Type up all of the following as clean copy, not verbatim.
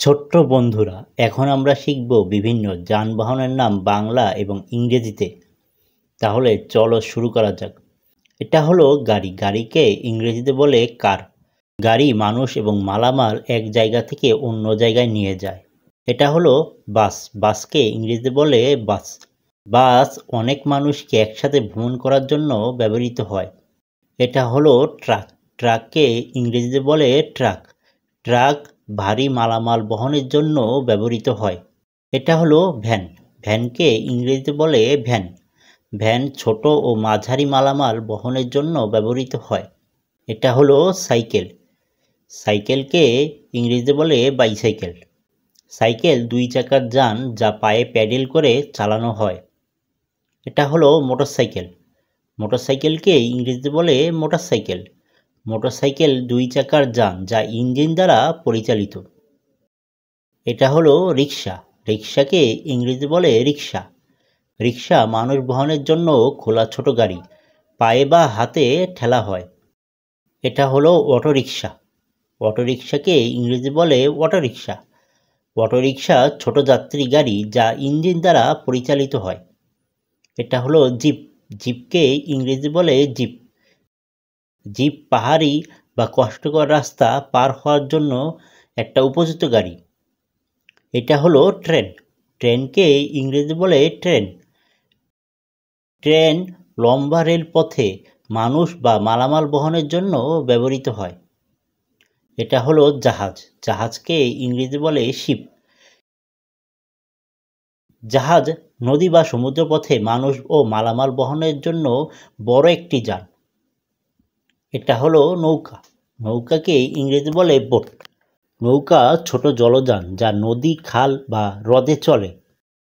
ছোট্ট বন্ধুরা, এখন আমরা শিখব বিভিন্ন যানবাহনের নাম বাংলা এবং ইংরেজিতে। তাহলে চলো শুরু করা যাক। এটা হলো গাড়ি। গাড়িকে ইংরেজিতে বলে কার। গাড়ি মানুষ এবং মালামাল এক জায়গা থেকে অন্য জায়গায় নিয়ে যায়। এটা হলো বাস। বাসকে ইংরেজিতে বলে বাস। বাস অনেক মানুষকে একসাথে ভ্রমণ করার জন্য ব্যবহৃত হয়। এটা হলো ট্রাক। ট্রাককে ইংরেজিতে বলে ট্রাক। ট্রাক ভারী মালামাল বহনের জন্য ব্যবহৃত হয়। এটা হলো ভ্যান। ভ্যানকে ইংরেজিতে বলে ভ্যান। ভ্যান ছোট ও মাঝারি মালামাল বহনের জন্য ব্যবহৃত হয়। এটা হলো সাইকেল। সাইকেলকে ইংরেজিতে বলে বাইসাইকেল। সাইকেল দুই চাকার যান যা পায়ে প্যাডেল করে চালানো হয়। এটা হলো মোটরসাইকেল। মোটরসাইকেলকে ইংরেজিতে বলে মোটরসাইকেল। মোটরসাইকেল দুই চাকার যান যা ইঞ্জিন দ্বারা পরিচালিত। এটা হলো রিক্সা। রিক্সাকে ইংরেজিতে বলে রিক্সা। রিক্সা মানুষ বহনের জন্য খোলা ছোট গাড়ি, পায়ে বা হাতে ঠেলা হয়। এটা হলো অটোরিক্সা। অটোরিক্সাকে ইংরেজিতে বলে অটোরিক্সা। অটোরিক্সা ছোট যাত্রী গাড়ি যা ইঞ্জিন দ্বারা পরিচালিত হয়। এটা হলো জিপ। জিপকে ইংরেজিতে বলে জিপ। জিপ পাহাড়ি বা কষ্টকর রাস্তা পার হওয়ার জন্য একটা উপযুক্ত গাড়ি। এটা হলো ট্রেন। ট্রেনকে ইংরেজিতে বলে ট্রেন। ট্রেন লম্বা রেলপথে মানুষ বা মালামাল বহনের জন্য ব্যবহৃত হয়। এটা হলো জাহাজ। জাহাজকে ইংরেজিতে বলে শিপ। জাহাজ নদী বা সমুদ্রপথে মানুষ ও মালামাল বহনের জন্য বড় একটি যান। এটা হলো নৌকা। নৌকাকে ইংরেজিতে বলে বোট। নৌকা ছোট জলযান যা নদী, খাল বা হ্রদে চলে।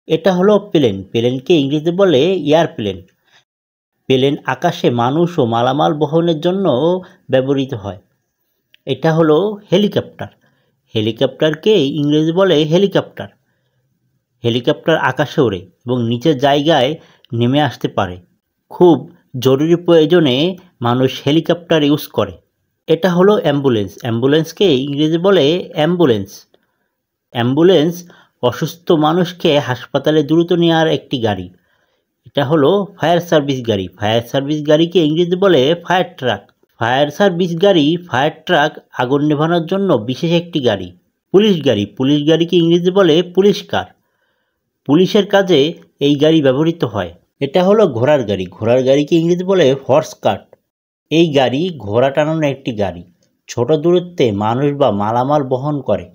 এটা হলো প্লেন। প্লেনকে ইংরেজিতে বলে এয়ারপ্লেন। প্লেন আকাশে মানুষ ও মালামাল বহনের জন্য ব্যবহৃত হয়। এটা হলো হেলিকপ্টার। হেলিকপ্টারকে ইংরেজি বলে হেলিকপ্টার। হেলিকপ্টার আকাশে ওড়ে এবং নিচের জায়গায় নেমে আসতে পারে। খুব জরুরি প্রয়োজনে মানুষ হেলিকপ্টার ইউজ করে। এটা হলো অ্যাম্বুলেন্স। অ্যাম্বুলেন্সকে ইংরেজি বলে অ্যাম্বুলেন্স। অ্যাম্বুলেন্স অসুস্থ মানুষকে হাসপাতালে দ্রুত নেওয়ার একটি গাড়ি। এটা হলো ফায়ার সার্ভিস গাড়ি। ফায়ার সার্ভিস গাড়িকে ইংরেজি বলে ফায়ার ট্রাক। ফায়ার সার্ভিস গাড়ি, ফায়ার ট্রাক আগুন নেভানোর জন্য বিশেষ একটি গাড়ি। পুলিশ গাড়ি। পুলিশ গাড়িকে ইংরেজি বলে পুলিশ কার। পুলিশের কাজে এই গাড়ি ব্যবহৃত হয়। এটা হলো ঘোড়ার গাড়ি। ঘোড়ার গাড়িকে ইংরেজি বলে হর্স কার্ট। এই গাড়ি ঘোড়া টানানো একটি গাড়ি। ছোট দূরত্বে মানুষ বা মালামাল বহন করে।